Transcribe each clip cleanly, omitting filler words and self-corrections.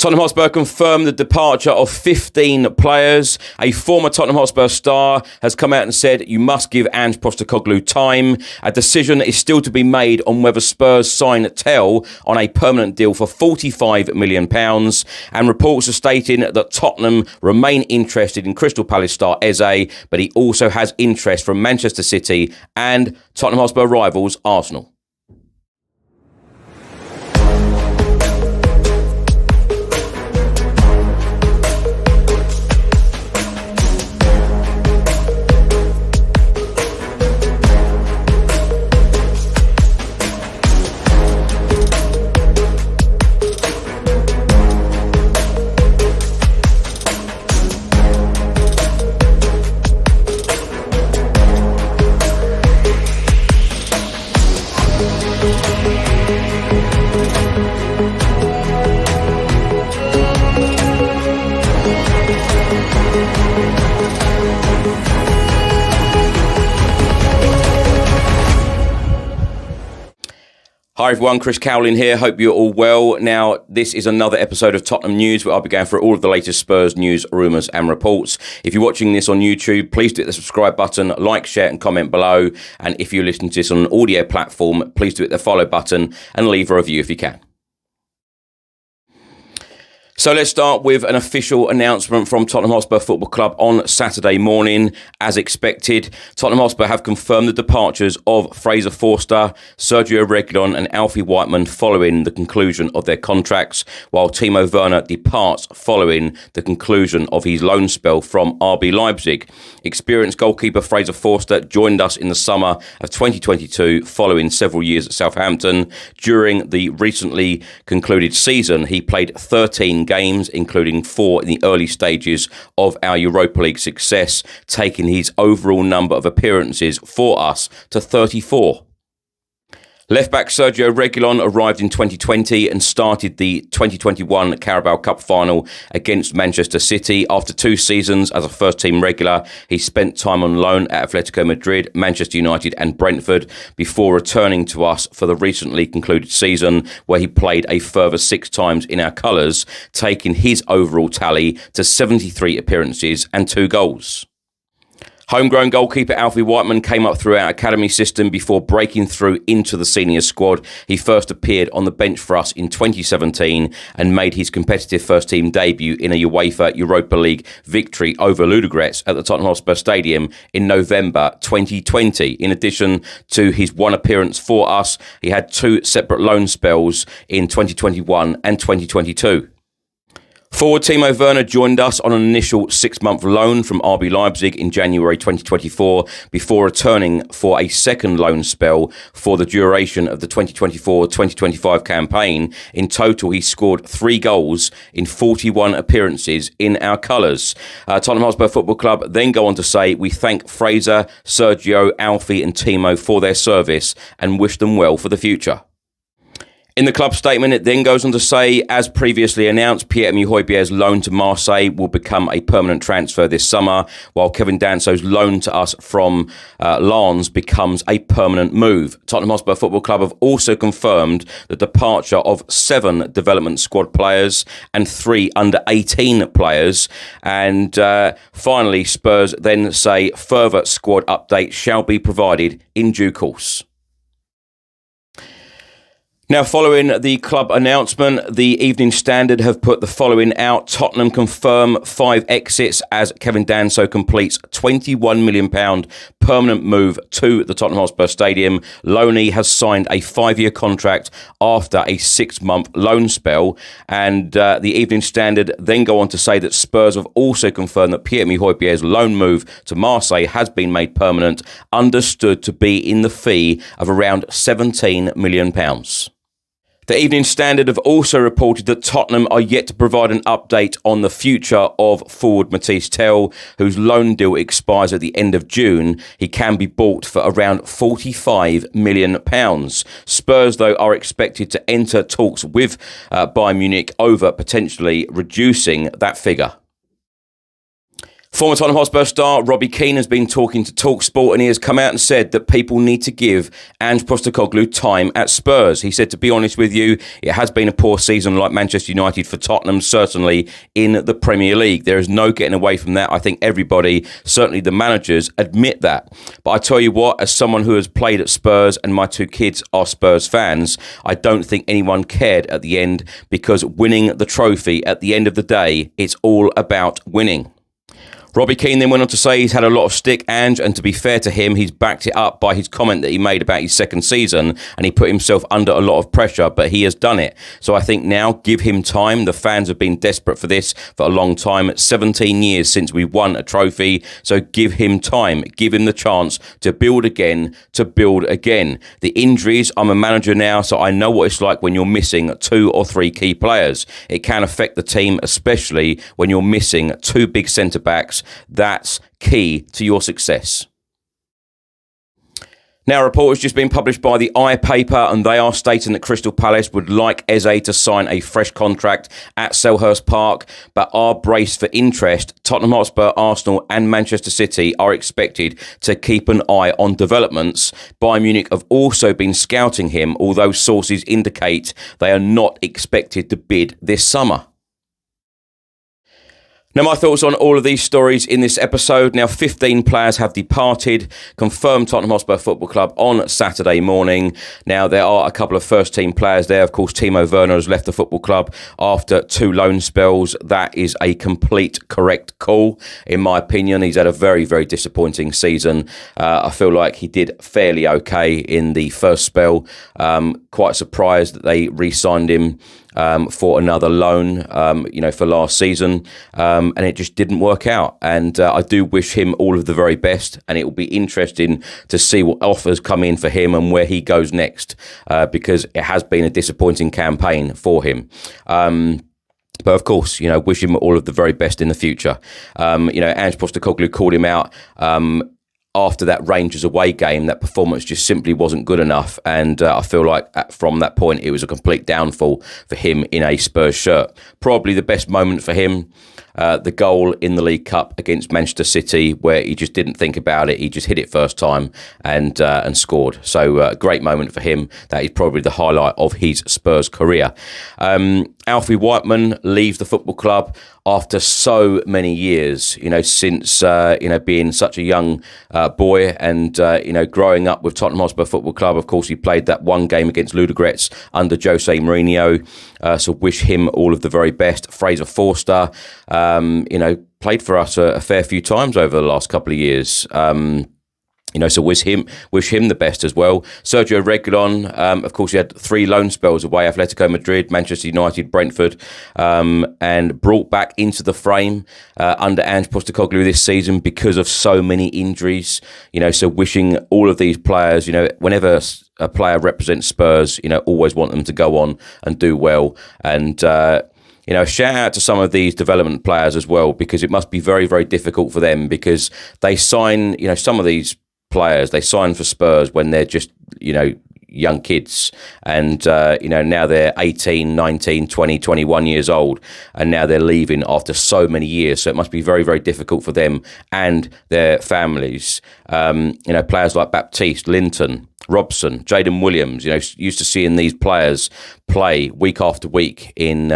Tottenham Hotspur confirmed the departure of 15 players. A former Tottenham Hotspur star has come out and said, you must give Ange Postecoglou time. A decision is still to be made on whether Spurs sign Tell on a permanent deal for £45 million. And reports are stating that Tottenham remain interested in Crystal Palace star Eze, but he also has interest from Manchester City and Tottenham Hotspur rivals Arsenal. Hi everyone, Chris Cowlin here. Hope you're all well. Now, this is another episode of Tottenham News where I'll be going through all of the latest Spurs news, rumours and reports. If you're watching this on YouTube, please hit the subscribe button, like, share and comment below. And if you're listening to this on an audio platform, please hit the follow button and leave a review if you can. So let's start with an official announcement from Tottenham Hotspur Football Club on Saturday morning. As expected, Tottenham Hotspur have confirmed the departures of Fraser Forster, Sergio Reguilon and Alfie Whiteman following the conclusion of their contracts, while Timo Werner departs following the conclusion of his loan spell from RB Leipzig. Experienced goalkeeper Fraser Forster joined us in the summer of 2022 following several years at Southampton. During the recently concluded season, he played 13 games, including 4 in the early stages of our Europa League success, taking his overall number of appearances for us to 34. Left-back Sergio Reguilon arrived in 2020 and started the 2021 Carabao Cup final against Manchester City. After 2 seasons as a first-team regular, he spent time on loan at Atletico Madrid, Manchester United and Brentford before returning to us for the recently concluded season, where he played a further 6 times in our colours, taking his overall tally to 73 appearances and 2 goals. Homegrown goalkeeper Alfie Whiteman came up through our academy system before breaking through into the senior squad. He first appeared on the bench for us in 2017 and made his competitive first-team debut in a UEFA Europa League victory over Ludogorets at the Tottenham Hotspur Stadium in November 2020. In addition to his 1 appearance for us, he had 2 separate loan spells in 2021 and 2022. Forward Timo Werner joined us on an initial 6-month loan from RB Leipzig in January 2024 before returning for a second loan spell for the duration of the 2024-2025 campaign. In total, he scored 3 goals in 41 appearances in our colours. Tottenham Hotspur Football Club then go on to say, we thank Fraser, Sergio, Alfie and Timo for their service and wish them well for the future. In the club statement, it then goes on to say, as previously announced, Pierre-Emile Højbjerg's loan to Marseille will become a permanent transfer this summer, while Kevin Danso's loan to us from Lens becomes a permanent move. Tottenham Hotspur Football Club have also confirmed the departure of 7 development squad players and 3 under-18 players. And finally, Spurs then say further squad updates shall be provided in due course. Now, following the club announcement, the Evening Standard have put the following out. Tottenham confirm 5 exits as Kevin Danso completes £21 million permanent move to the Tottenham Hotspur Stadium. Loney has signed a 5-year contract after a 6-month loan spell. And the Evening Standard then go on to say that Spurs have also confirmed that Pierre-Emile Højbjerg's loan move to Marseille has been made permanent, understood to be in the fee of around £17 million. The Evening Standard have also reported that Tottenham are yet to provide an update on the future of forward Matisse Tell, whose loan deal expires at the end of June. He can be bought for around £45 million. Spurs, though, are expected to enter talks with Bayern Munich over potentially reducing that figure. Former Tottenham Hotspur star Robbie Keane has been talking to TalkSport, and he has come out and said that people need to give Ange Postecoglou time at Spurs. He said, to be honest with you, it has been a poor season like Manchester United for Tottenham, certainly in the Premier League. There is no getting away from that. I think everybody, certainly the managers, admit that. But I tell you what, as someone who has played at Spurs and my two kids are Spurs fans, I don't think anyone cared at the end, because winning the trophy at the end of the day, it's all about winning. Robbie Keane then went on to say he's had a lot of stick, Ange, and to be fair to him, he's backed it up by his comment that he made about his second season, and he put himself under a lot of pressure, but he has done it. So I think now, give him time. The fans have been desperate for this for a long time. 17 years since we won a trophy, so give him time. Give him the chance to build again, to build again. The injuries, I'm a manager now, so I know what it's like when you're missing 2 or 3 key players. It can affect the team, especially when you're missing 2 big centre-backs. That's key to your success. Now, a report has just been published by the I paper, and they are stating that Crystal Palace would like Eze to sign a fresh contract at Selhurst Park, but are braced for interest. Tottenham Hotspur, Arsenal and Manchester City are expected to keep an eye on developments. Bayern Munich have also been scouting him, although sources indicate they are not expected to bid this summer. Now, my thoughts on all of these stories in this episode. Now, 15 players have departed, confirmed Tottenham Hotspur Football Club on Saturday morning. Now, there are a couple of first-team players there. Of course, Timo Werner has left the football club after 2 loan spells. That is a complete correct call, in my opinion. He's had a very, very disappointing season. I feel like he did fairly okay in the first spell. Quite surprised that they re-signed him for another loan, for last season, and it just didn't work out. And I do wish him all of the very best, and it will be interesting to see what offers come in for him and where he goes next, because it has been a disappointing campaign for him. But of course, wish him all of the very best in the future. Ange Postecoglou called him out after that Rangers away game. That performance just simply wasn't good enough, and I feel like from that point it was a complete downfall for him in a Spurs shirt. Probably the best moment for him, the goal in the League Cup against Manchester City, where he just didn't think about it. He just hit it first time and scored. So great moment for him. That is probably the highlight of his Spurs career. Alfie Whiteman leaves the football club after so many years, since, being such a young boy and, growing up with Tottenham Hotspur Football Club. Of course, he played that one game against Ludogorets under Jose Mourinho. So wish him all of the very best. Fraser Forster, played for us a fair few times over the last couple of years. So wish him the best as well. Sergio Reguilon, of course, he had 3 loan spells away: Atletico Madrid, Manchester United, Brentford, and brought back into the frame under Ange Postecoglou this season because of so many injuries. So wishing all of these players, whenever a player represents Spurs, always want them to go on and do well. And shout out to some of these development players as well, because it must be very, very difficult for them, because they sign, some of these players, they sign for Spurs when they're just, young kids, and now they're 18, 19, 20, 21 years old, and now they're leaving after so many years. So it must be very, very difficult for them and their families. Players like Baptiste, Linton, Robson, Jaden Williams, used to seeing these players play week after week in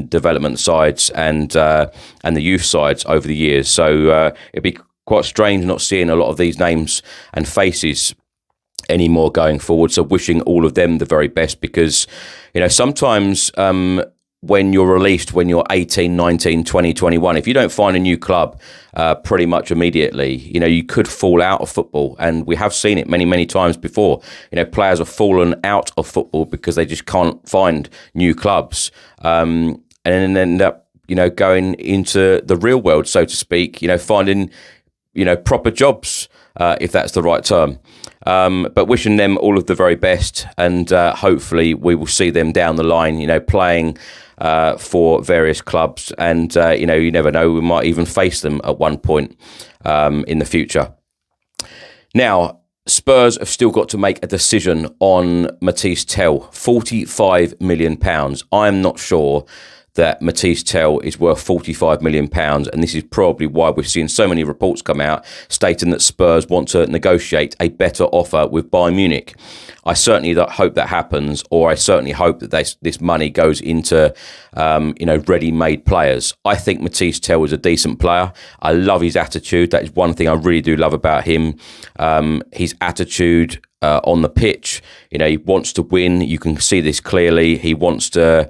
development sides and the youth sides over the years. So it'd be quite strange not seeing a lot of these names and faces anymore going forward. So wishing all of them the very best, because sometimes when you're released, when you're 18, 19, 20, 21, if you don't find a new club pretty much immediately, you could fall out of football. And we have seen it many, many times before. Players have fallen out of football because they just can't find new clubs, and then end up going into the real world, so to speak, finding proper jobs, if that's the right term. But wishing them all of the very best, and hopefully we will see them down the line, playing for various clubs, and you never know, we might even face them at one point in the future. Now, Spurs have still got to make a decision on Matisse Tell, £45 million. I'm not sure that Matisse Tell is worth £45 million, and this is probably why we're seeing so many reports come out stating that Spurs want to negotiate a better offer with Bayern Munich. I certainly hope that happens, or I certainly hope that this money goes into ready-made players. I think Matisse Tell is a decent player. I love his attitude. That is one thing I really do love about him. His attitude on the pitch. He wants to win. You can see this clearly. He wants to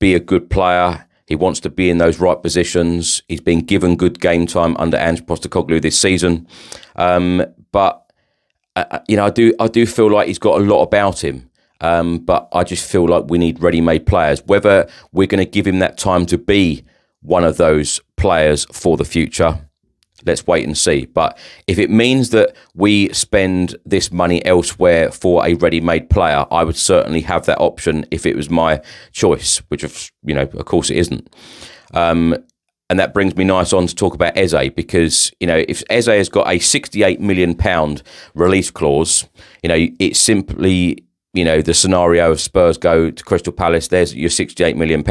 be a good player. He wants to be in those right positions. He's been given good game time under Ange Postecoglou this season. But I do feel like he's got a lot about him. But I just feel like we need ready-made players. Whether we're going to give him that time to be one of those players for the future, let's wait and see. But if it means that we spend this money elsewhere for a ready-made player, I would certainly have that option if it was my choice, which of course it isn't. And that brings me nice on to talk about Eze, because if Eze has got a £68 million release clause, it's simply the scenario of Spurs go to Crystal Palace, there's your £68 million.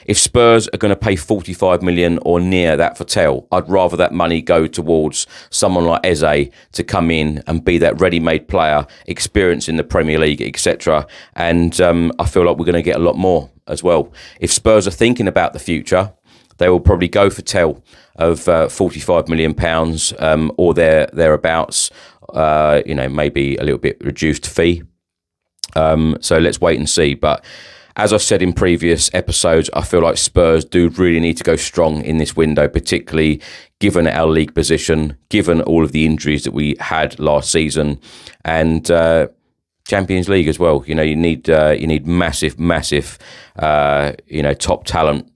If Spurs are going to pay £45 million or near that for Tell, I'd rather that money go towards someone like Eze to come in and be that ready-made player, experience in the Premier League, etc. And I feel like we're going to get a lot more as well. If Spurs are thinking about the future, they will probably go for Tell of £45 million or thereabouts, maybe a little bit reduced fee. So let's wait and see. But as I've said in previous episodes, I feel like Spurs do really need to go strong in this window, particularly given our league position, given all of the injuries that we had last season, and Champions League as well. You need massive, top talent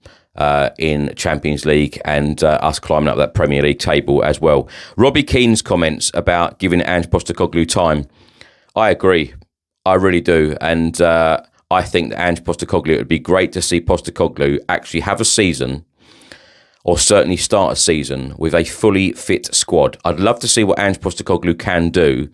in Champions League, and us climbing up that Premier League table as well. Robbie Keane's comments about giving Ange Postecoglou time, I agree. I really do. And I think that Ange Postecoglou, it would be great to see Postecoglou actually have a season, or certainly start a season, with a fully fit squad. I'd love to see what Ange Postecoglou can do,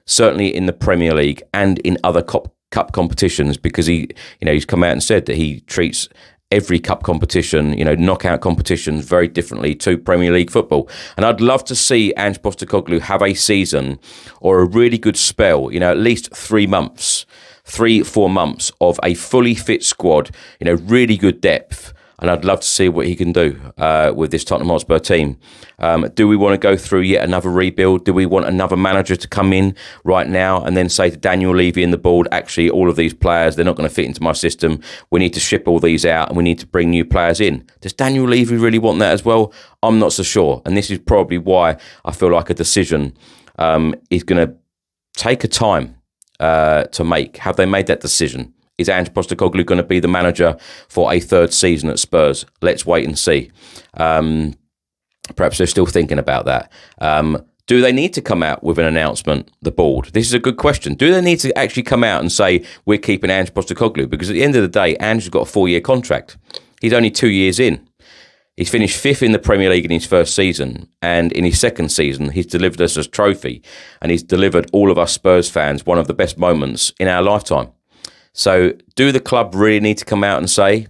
certainly in the Premier League and in other cup competitions, because he's come out and said that he treats every cup competition, knockout competitions, very differently to Premier League football. And I'd love to see Ange Postecoglou have a season or a really good spell, at least 3 months, 3-4 months of a fully fit squad, really good depth. And I'd love to see what he can do with this Tottenham Hotspur team. Do we want to go through yet another rebuild? Do we want another manager to come in right now and then say to Daniel Levy and the board, actually, all of these players, they're not going to fit into my system. We need to ship all these out and we need to bring new players in. Does Daniel Levy really want that as well? I'm not so sure. And this is probably why I feel like a decision is going to take a time to make. Have they made that decision? Is Ange Postecoglou going to be the manager for a third season at Spurs? Let's wait and see. Perhaps they're still thinking about that. Do they need to come out with an announcement, the board? This is a good question. Do they need to actually come out and say, we're keeping Ange Postecoglou? Because at the end of the day, Ange has got a 4-year contract. He's only 2 years in. He's finished 5th in the Premier League in his first season, and in his second season, he's delivered us a trophy, and he's delivered all of us Spurs fans one of the best moments in our lifetime. So do the club really need to come out and say,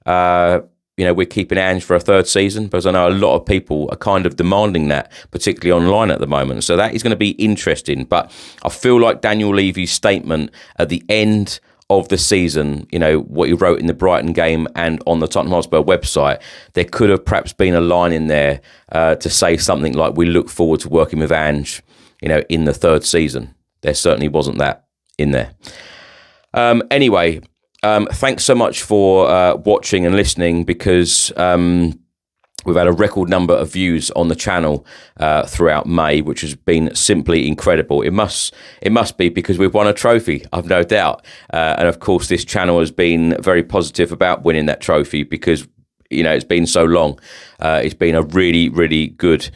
we're keeping Ange for a third season? Because I know a lot of people are kind of demanding that, particularly online at the moment. So that is going to be interesting. But I feel like Daniel Levy's statement at the end of the season, what he wrote in the Brighton game and on the Tottenham Hotspur website, there could have perhaps been a line in there to say something like, we look forward to working with Ange, in the third season. There certainly wasn't that in there. Anyway, thanks so much for watching and listening, because we've had a record number of views on the channel throughout May, which has been simply incredible. It must be because we've won a trophy, I've no doubt. And of course, this channel has been very positive about winning that trophy, because it's been so long. It's been a really, really good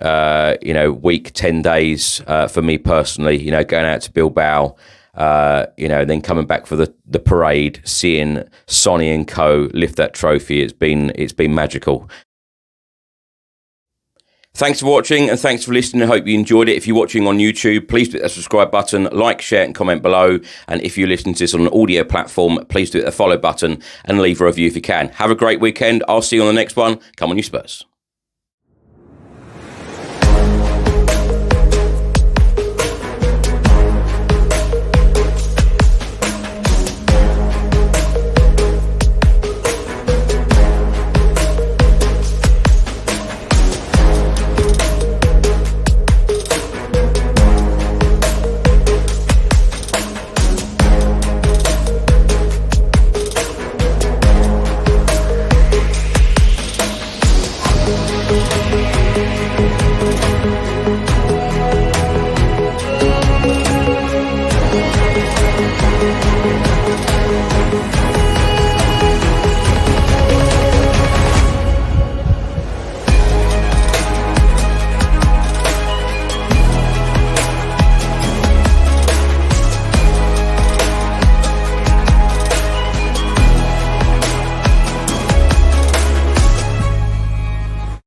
week, 10 days for me personally. Going out to Bilbao. And then coming back for the parade, seeing Sonny and co lift that trophy, it's been magical. Thanks for watching and thanks for listening. I hope you enjoyed it. If you're watching on YouTube, please hit that subscribe button, like, share and comment below. And if you're listening to this on an audio platform, please do hit the follow button and leave a review if you can. Have a great weekend. I'll see you on the next one. Come on, you Spurs.